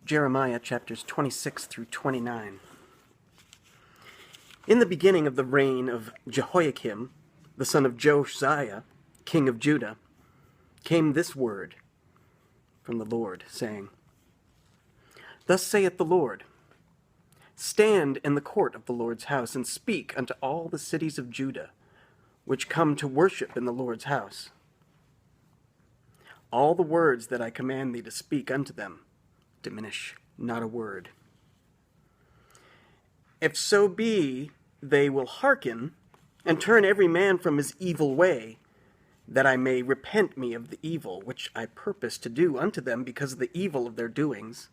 Jeremiah chapters 26 through 29. In the beginning of the reign of Jehoiakim, the son of Josiah, king of Judah, came this word from the Lord, saying, Thus saith the Lord, Stand in the court of the Lord's house, and speak unto all the cities of Judah, which come to worship in the Lord's house. All the words that I command thee to speak unto them, diminish not a word. If so be they will hearken, and turn every man from his evil way, that I may repent me of the evil which I purpose to do unto them because of the evil of their doings.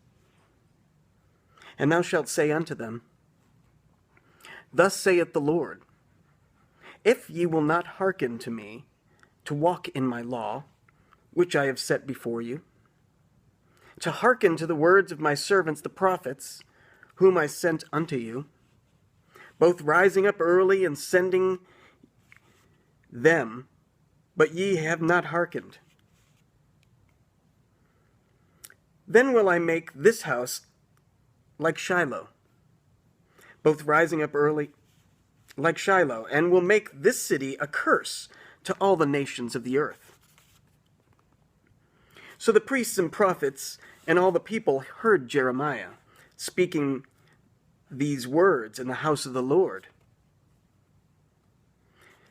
And thou shalt say unto them, Thus saith the Lord, If ye will not hearken to me, to walk in my law, which I have set before you, to hearken to the words of my servants the prophets, whom I sent unto you, both rising up early and sending them, but ye have not hearkened. Then will I make this house like Shiloh, both rising up early like Shiloh, and will make this city a curse to all the nations of the earth. So the priests and prophets and all the people heard Jeremiah speaking these words in the house of the Lord.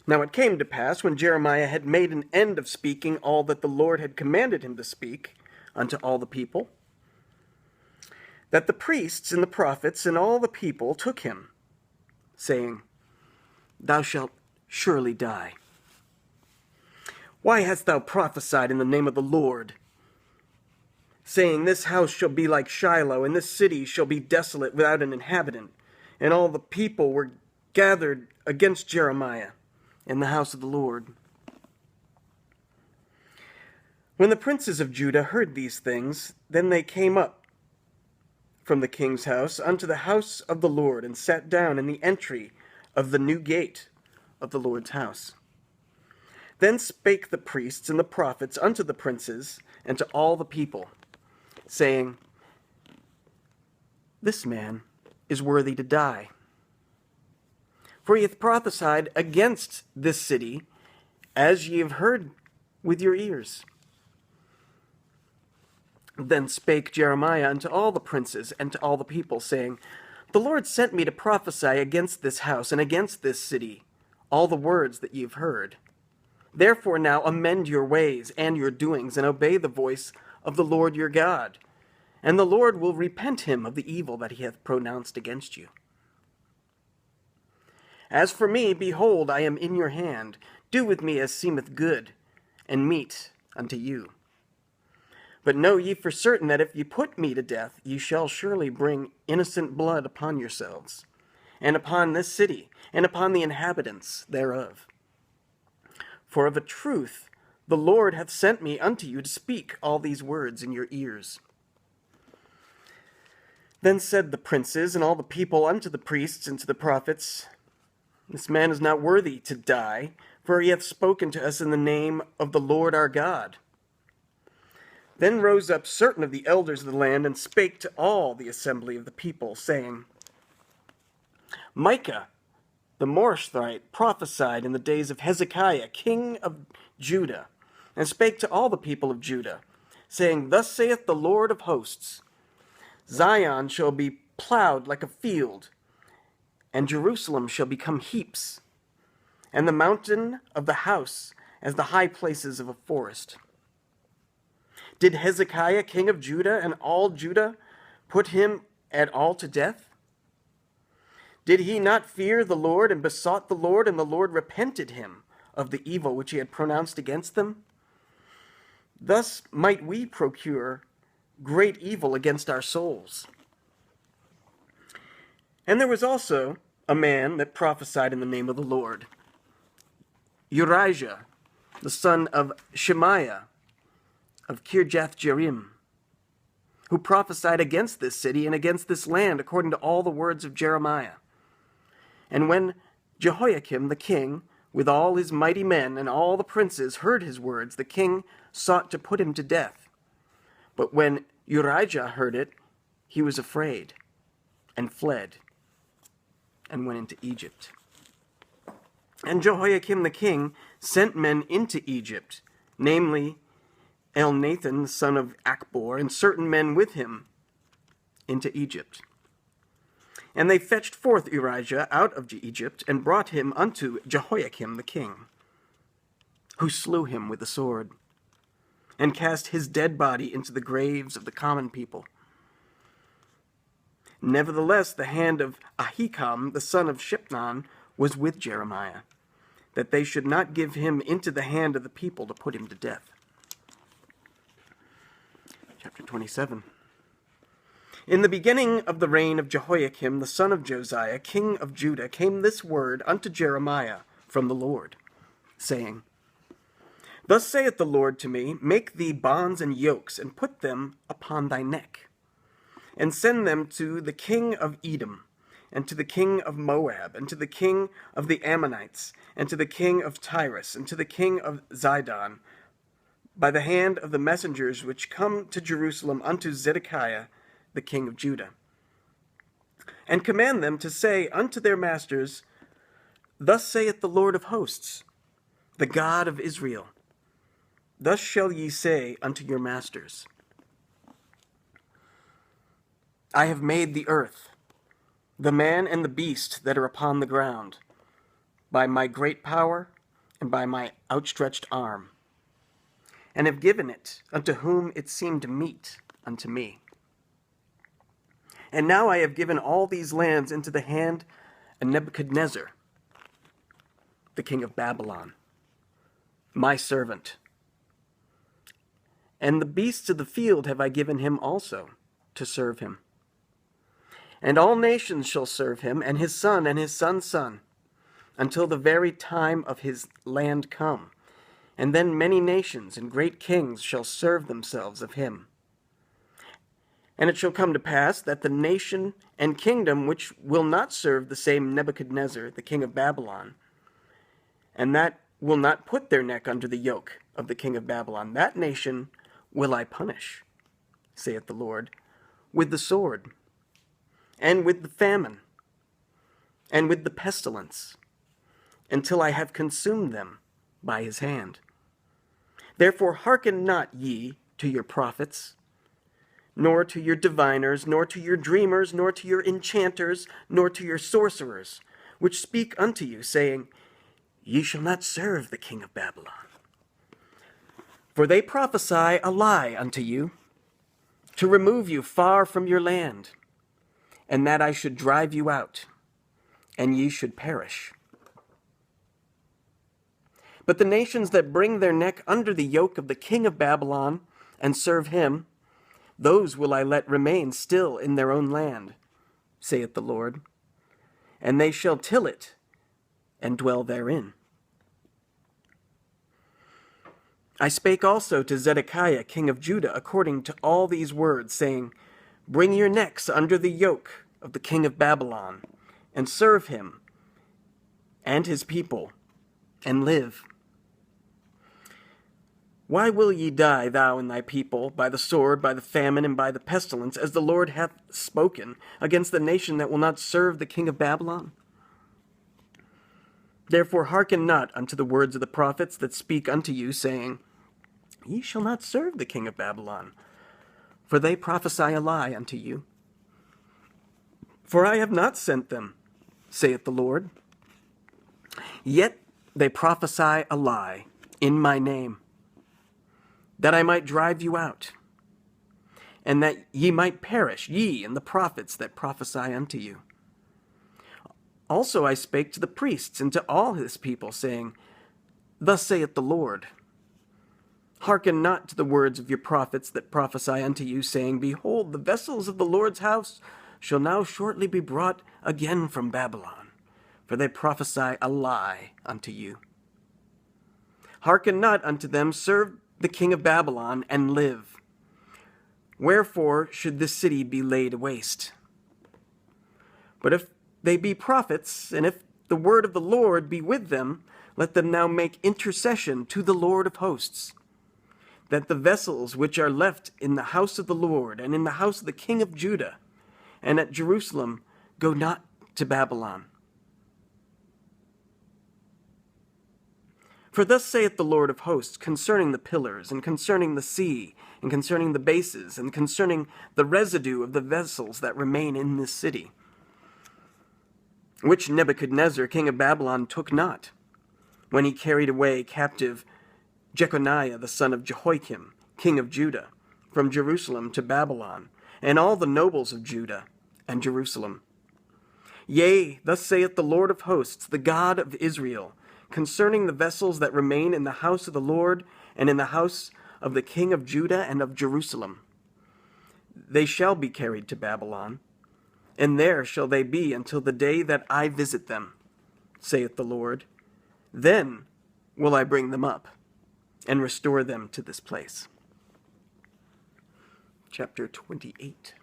Now it came to pass, when Jeremiah had made an end of speaking all that the Lord had commanded him to speak unto all the people, that the priests and the prophets and all the people took him, saying, Thou shalt surely die. Why hast thou prophesied in the name of the Lord, saying, This house shall be like Shiloh, and this city shall be desolate without an inhabitant? And all the people were gathered against Jeremiah in the house of the Lord. When the princes of Judah heard these things, then they came up from the king's house unto the house of the Lord, and sat down in the entry of the new gate of the Lord's house. Then spake the priests and the prophets unto the princes and to all the people, saying, This man is worthy to die, for he hath prophesied against this city, as ye have heard with your ears. Then spake Jeremiah unto all the princes and to all the people, saying, The Lord sent me to prophesy against this house and against this city, all the words that ye have heard. Therefore now amend your ways and your doings, and obey the voice of the Lord your God, and the Lord will repent him of the evil that he hath pronounced against you. As for me, behold, I am in your hand. Do with me as seemeth good, and meet unto you. But know ye for certain that if ye put me to death, ye shall surely bring innocent blood upon yourselves, and upon this city, and upon the inhabitants thereof. For of a truth the Lord hath sent me unto you to speak all these words in your ears. Then said the princes and all the people unto the priests and to the prophets, This man is not worthy to die, for he hath spoken to us in the name of the Lord our God. Then rose up certain of the elders of the land, and spake to all the assembly of the people, saying, Micah the Morasthite prophesied in the days of Hezekiah, king of Judah, and spake to all the people of Judah, saying, Thus saith the Lord of hosts, Zion shall be plowed like a field, and Jerusalem shall become heaps, and the mountain of the house as the high places of a forest. Did Hezekiah, king of Judah, and all Judah put him at all to death? Did he not fear the Lord, and besought the Lord, and the Lord repented him of the evil which he had pronounced against them? Thus might we procure great evil against our souls. And there was also a man that prophesied in the name of the Lord, Urijah, the son of Shemaiah, of Kirjath-jearim, who prophesied against this city and against this land, according to all the words of Jeremiah. And when Jehoiakim the king, with all his mighty men and all the princes, heard his words, the king sought to put him to death. But when Urijah heard it, he was afraid and fled and went into Egypt. And Jehoiakim the king sent men into Egypt, namely Elnathan, son of Achbor, and certain men with him into Egypt. And they fetched forth Urijah out of Egypt, and brought him unto Jehoiakim the king, who slew him with the sword, and cast his dead body into the graves of the common people. Nevertheless, the hand of Ahikam, the son of Shipnon, was with Jeremiah, that they should not give him into the hand of the people to put him to death. Chapter 27. In the beginning of the reign of Jehoiakim, the son of Josiah, king of Judah, came this word unto Jeremiah from the Lord, saying, Thus saith the Lord to me, Make thee bonds and yokes, and put them upon thy neck, and send them to the king of Edom, and to the king of Moab, and to the king of the Ammonites, and to the king of Tyrus, and to the king of Zidon, by the hand of the messengers which come to Jerusalem unto Zedekiah, the king of Judah. And command them to say unto their masters, Thus saith the Lord of hosts, the God of Israel, Thus shall ye say unto your masters, I have made the earth, the man and the beast that are upon the ground, by my great power and by my outstretched arm, and have given it unto whom it seemed meet unto me. And now I have given all these lands into the hand of Nebuchadnezzar, the king of Babylon, my servant. And the beasts of the field have I given him also to serve him. And all nations shall serve him, and his son's son, until the very time of his land come. And then many nations and great kings shall serve themselves of him. And it shall come to pass that the nation and kingdom which will not serve the same Nebuchadnezzar, the king of Babylon, and that will not put their neck under the yoke of the king of Babylon, that nation will I punish, saith the Lord, with the sword, and with the famine, and with the pestilence, until I have consumed them by his hand. Therefore hearken not ye to your prophets, nor to your diviners, nor to your dreamers, nor to your enchanters, nor to your sorcerers, which speak unto you, saying, Ye shall not serve the king of Babylon. For they prophesy a lie unto you, to remove you far from your land, and that I should drive you out, and ye should perish. But the nations that bring their neck under the yoke of the king of Babylon, and serve him, those will I let remain still in their own land, saith the Lord, and they shall till it and dwell therein. I spake also to Zedekiah, king of Judah, according to all these words, saying, Bring your necks under the yoke of the king of Babylon, and serve him and his people, and live. Why will ye die, thou and thy people, by the sword, by the famine, and by the pestilence, as the Lord hath spoken, against the nation that will not serve the king of Babylon? Therefore hearken not unto the words of the prophets that speak unto you, saying, Ye shall not serve the king of Babylon, for they prophesy a lie unto you. For I have not sent them, saith the Lord. Yet they prophesy a lie in my name, that I might drive you out, and that ye might perish, ye and the prophets that prophesy unto you. Also I spake to the priests and to all his people, saying, Thus saith the Lord, Hearken not to the words of your prophets that prophesy unto you, saying, Behold, the vessels of the Lord's house shall now shortly be brought again from Babylon, for they prophesy a lie unto you. Hearken not unto them, serve the king of Babylon, and live. Wherefore should this city be laid waste? But if they be prophets, and if the word of the Lord be with them, let them now make intercession to the Lord of hosts, that the vessels which are left in the house of the Lord and in the house of the king of Judah and at Jerusalem go not to Babylon. For thus saith the Lord of hosts concerning the pillars, and concerning the sea, and concerning the bases, and concerning the residue of the vessels that remain in this city, which Nebuchadnezzar king of Babylon took not, when he carried away captive Jeconiah the son of Jehoiakim, king of Judah, from Jerusalem to Babylon, and all the nobles of Judah and Jerusalem. Yea, thus saith the Lord of hosts, the God of Israel, concerning the vessels that remain in the house of the Lord and in the house of the king of Judah and of Jerusalem. They shall be carried to Babylon, and there shall they be until the day that I visit them, saith the Lord. Then will I bring them up and restore them to this place. Chapter 28.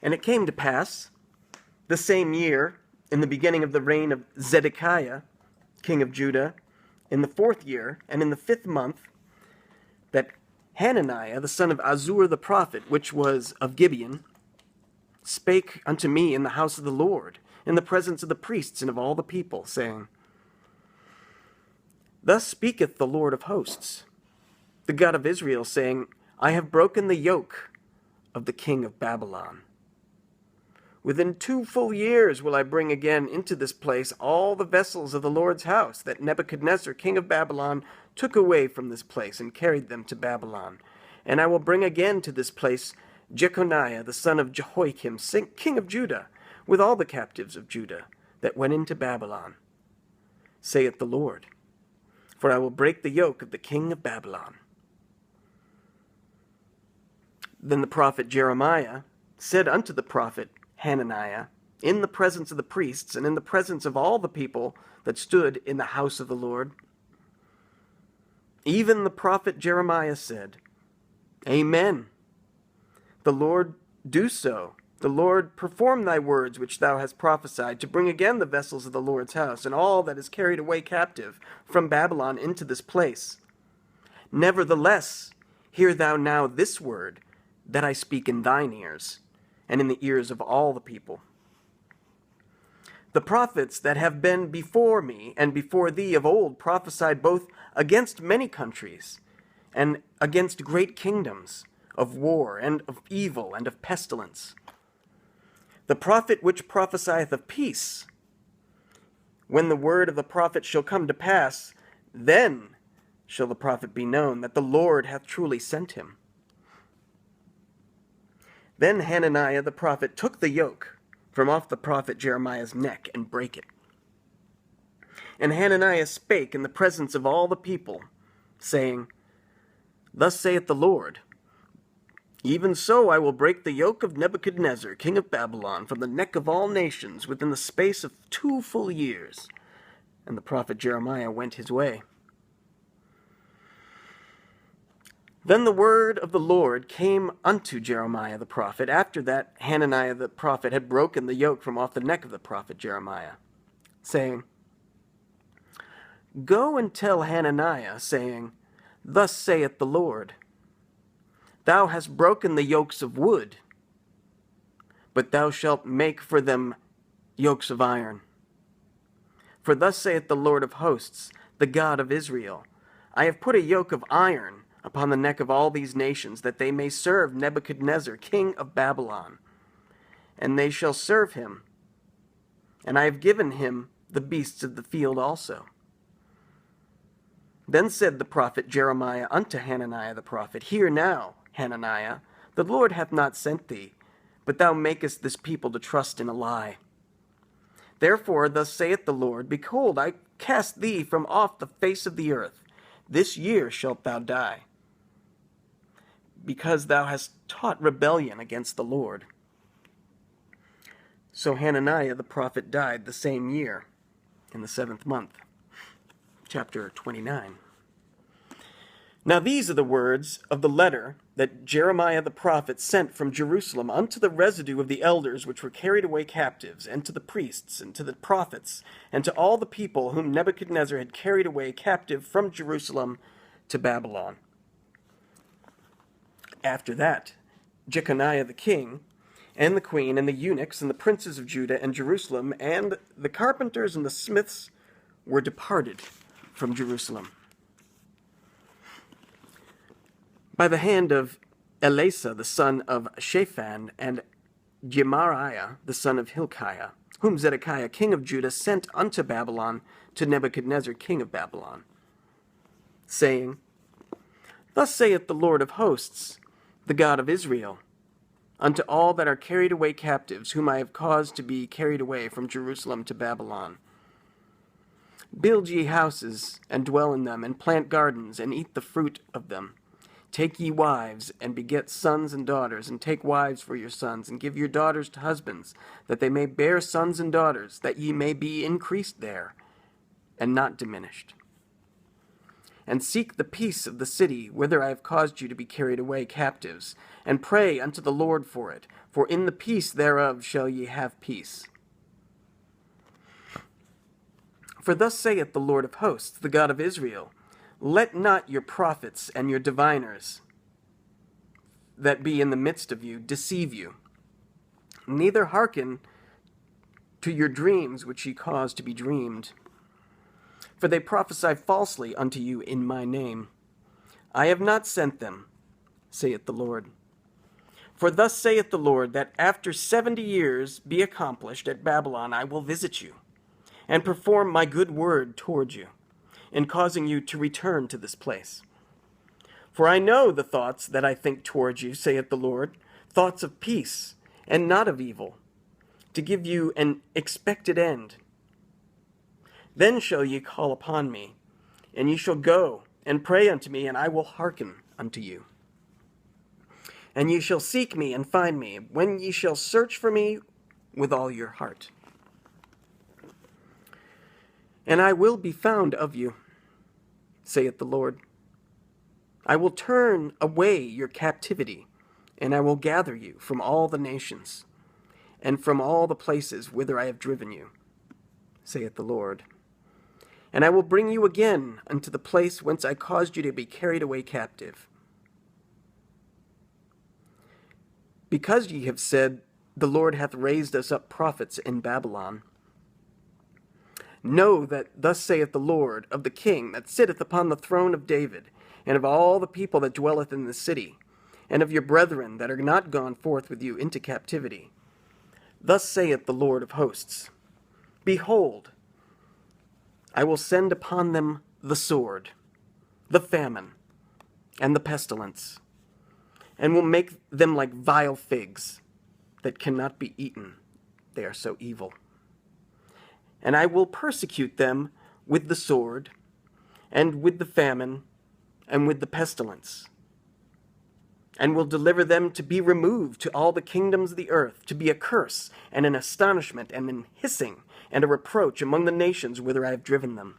And it came to pass, the same year, in the beginning of the reign of Zedekiah, king of Judah, in the 4th year, and in the 5th month, that Hananiah, the son of Azur the prophet, which was of Gibeon, spake unto me in the house of the Lord, in the presence of the priests and of all the people, saying, Thus speaketh the Lord of hosts, the God of Israel, saying, I have broken the yoke of the king of Babylon. Within 2 full years will I bring again into this place all the vessels of the Lord's house that Nebuchadnezzar king of Babylon took away from this place and carried them to Babylon. And I will bring again to this place Jeconiah the son of Jehoiakim, king of Judah, with all the captives of Judah that went into Babylon, saith the Lord. For I will break the yoke of the king of Babylon. Then the prophet Jeremiah said unto the prophet Hananiah, in the presence of the priests and in the presence of all the people that stood in the house of the Lord, even the prophet Jeremiah said, Amen. The Lord do so. The Lord perform thy words which thou hast prophesied, to bring again the vessels of the Lord's house, and all that is carried away captive from Babylon into this place. Nevertheless, hear thou now this word that I speak in thine ears, and in the ears of all the people. The prophets that have been before me and before thee of old prophesied both against many countries and against great kingdoms, of war and of evil and of pestilence. The prophet which prophesieth of peace, when the word of the prophet shall come to pass, then shall the prophet be known that the Lord hath truly sent him. Then Hananiah the prophet took the yoke from off the prophet Jeremiah's neck and brake it. And Hananiah spake in the presence of all the people, saying, Thus saith the Lord, Even so I will break the yoke of Nebuchadnezzar, king of Babylon, from the neck of all nations within the space of 2 full years. And the prophet Jeremiah went his way. Then the word of the Lord came unto Jeremiah the prophet, after that Hananiah the prophet had broken the yoke from off the neck of the prophet Jeremiah, saying, Go and tell Hananiah, saying, Thus saith the Lord, Thou hast broken the yokes of wood, but thou shalt make for them yokes of iron. For thus saith the Lord of hosts, the God of Israel, I have put a yoke of iron upon the neck of all these nations, that they may serve Nebuchadnezzar, king of Babylon. And they shall serve him, and I have given him the beasts of the field also. Then said the prophet Jeremiah unto Hananiah the prophet, Hear now, Hananiah, the Lord hath not sent thee, but thou makest this people to trust in a lie. Therefore thus saith the Lord, Behold, I cast thee from off the face of the earth. This year shalt thou die, because thou hast taught rebellion against the Lord. So Hananiah the prophet died the same year, in the 7th month. Chapter 29. Now these are the words of the letter that Jeremiah the prophet sent from Jerusalem unto the residue of the elders which were carried away captives, and to the priests, and to the prophets, and to all the people whom Nebuchadnezzar had carried away captive from Jerusalem to Babylon. After that, Jeconiah the king, and the queen, and the eunuchs, and the princes of Judah and Jerusalem, and the carpenters and the smiths were departed from Jerusalem. By the hand of Elasah the son of Shaphan, and Gemariah the son of Hilkiah, whom Zedekiah king of Judah sent unto Babylon to Nebuchadnezzar king of Babylon, saying, Thus saith the Lord of hosts, the God of Israel, unto all that are carried away captives, whom I have caused to be carried away from Jerusalem to Babylon. Build ye houses, and dwell in them, and plant gardens, and eat the fruit of them. Take ye wives, and beget sons and daughters, and take wives for your sons, and give your daughters to husbands, that they may bear sons and daughters, that ye may be increased there, and not diminished. And seek the peace of the city, whither I have caused you to be carried away captives, and pray unto the Lord for it, for in the peace thereof shall ye have peace. For thus saith the Lord of hosts, the God of Israel, Let not your prophets and your diviners that be in the midst of you deceive you, neither hearken to your dreams which ye cause to be dreamed. For they prophesy falsely unto you in my name. I have not sent them, saith the Lord. For thus saith the Lord, that after 70 years be accomplished at Babylon, I will visit you, and perform my good word toward you, in causing you to return to this place. For I know the thoughts that I think toward you, saith the Lord, thoughts of peace, and not of evil, to give you an expected end. Then shall ye call upon me, and ye shall go and pray unto me, and I will hearken unto you. And ye shall seek me and find me, when ye shall search for me with all your heart. And I will be found of you, saith the Lord. I will turn away your captivity, and I will gather you from all the nations, and from all the places whither I have driven you, saith the Lord. And I will bring you again unto the place whence I caused you to be carried away captive. Because ye have said, The Lord hath raised us up prophets in Babylon, know that thus saith the Lord of the king that sitteth upon the throne of David, and of all the people that dwelleth in the city, and of your brethren that are not gone forth with you into captivity. Thus saith the Lord of hosts, Behold, I will send upon them the sword, the famine, and the pestilence, and will make them like vile figs that cannot be eaten. They are so evil. And I will persecute them with the sword, and with the famine, and with the pestilence, and will deliver them to be removed to all the kingdoms of the earth, to be a curse, and an astonishment, and an hissing, and a reproach among the nations whither I have driven them.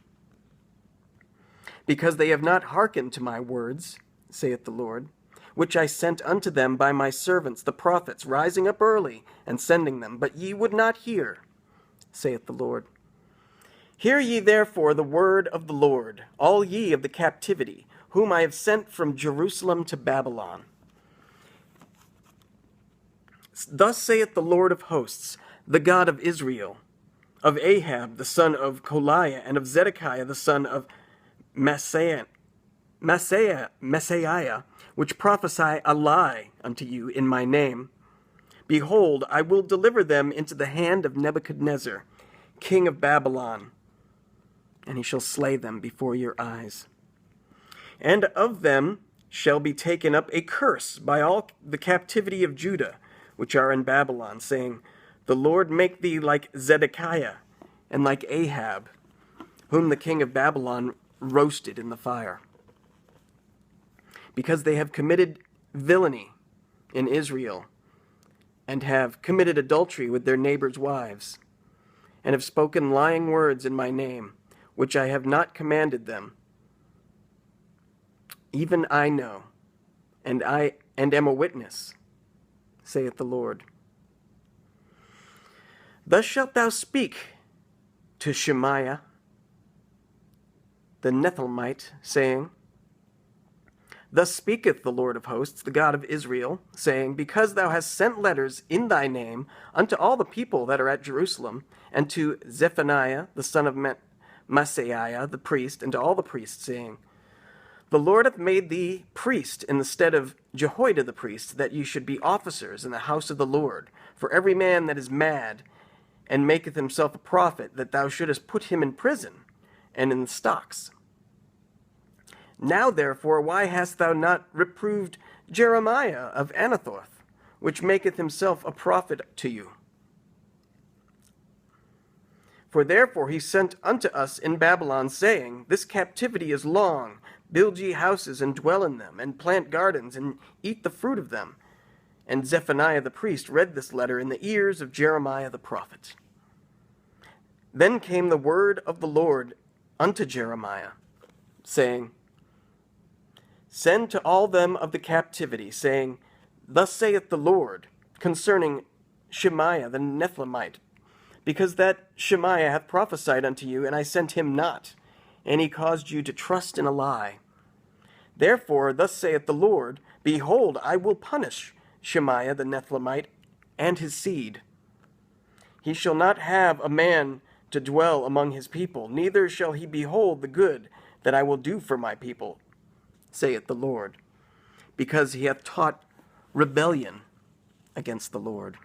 Because they have not hearkened to my words, saith the Lord, which I sent unto them by my servants the prophets, rising up early, and sending them, but ye would not hear, saith the Lord. Hear ye therefore the word of the Lord, all ye of the captivity, whom I have sent from Jerusalem to Babylon. Thus saith the Lord of hosts, the God of Israel, of Ahab the son of Koliah, and of Zedekiah the son of Maaseiah, which prophesy a lie unto you in my name. Behold, I will deliver them into the hand of Nebuchadnezzar, king of Babylon, and he shall slay them before your eyes. And of them shall be taken up a curse by all the captivity of Judah, which are in Babylon, saying, The Lord make thee like Zedekiah, and like Ahab, whom the king of Babylon roasted in the fire. Because they have committed villainy in Israel, and have committed adultery with their neighbors' wives, and have spoken lying words in my name, which I have not commanded them. Even I know, and am a witness, saith the Lord. Thus shalt thou speak to Shemaiah the Nethelmite, saying, Thus speaketh the Lord of hosts, the God of Israel, saying, Because thou hast sent letters in thy name unto all the people that are at Jerusalem, and to Zephaniah the son of Maaseiah the priest, and to all the priests, saying, The Lord hath made thee priest in the stead of Jehoiada the priest, that ye should be officers in the house of the Lord. For every man that is mad, and maketh himself a prophet, that thou shouldest put him in prison, and in the stocks. Now therefore, why hast thou not reproved Jeremiah of Anathoth, which maketh himself a prophet to you? For therefore he sent unto us in Babylon, saying, This captivity is long. Build ye houses, and dwell in them, and plant gardens, and eat the fruit of them. And Zephaniah the priest read this letter in the ears of Jeremiah the prophet. Then came the word of the Lord unto Jeremiah, saying, Send to all them of the captivity, saying, Thus saith the Lord, concerning Shemaiah the Nethlite, because that Shemaiah hath prophesied unto you, and I sent him not, and he caused you to trust in a lie. Therefore, thus saith the Lord, Behold, I will punish Shemaiah the Nethlite and his seed. He shall not have a man to dwell among his people, neither shall he behold the good that I will do for my people, saith the Lord, because he hath taught rebellion against the Lord.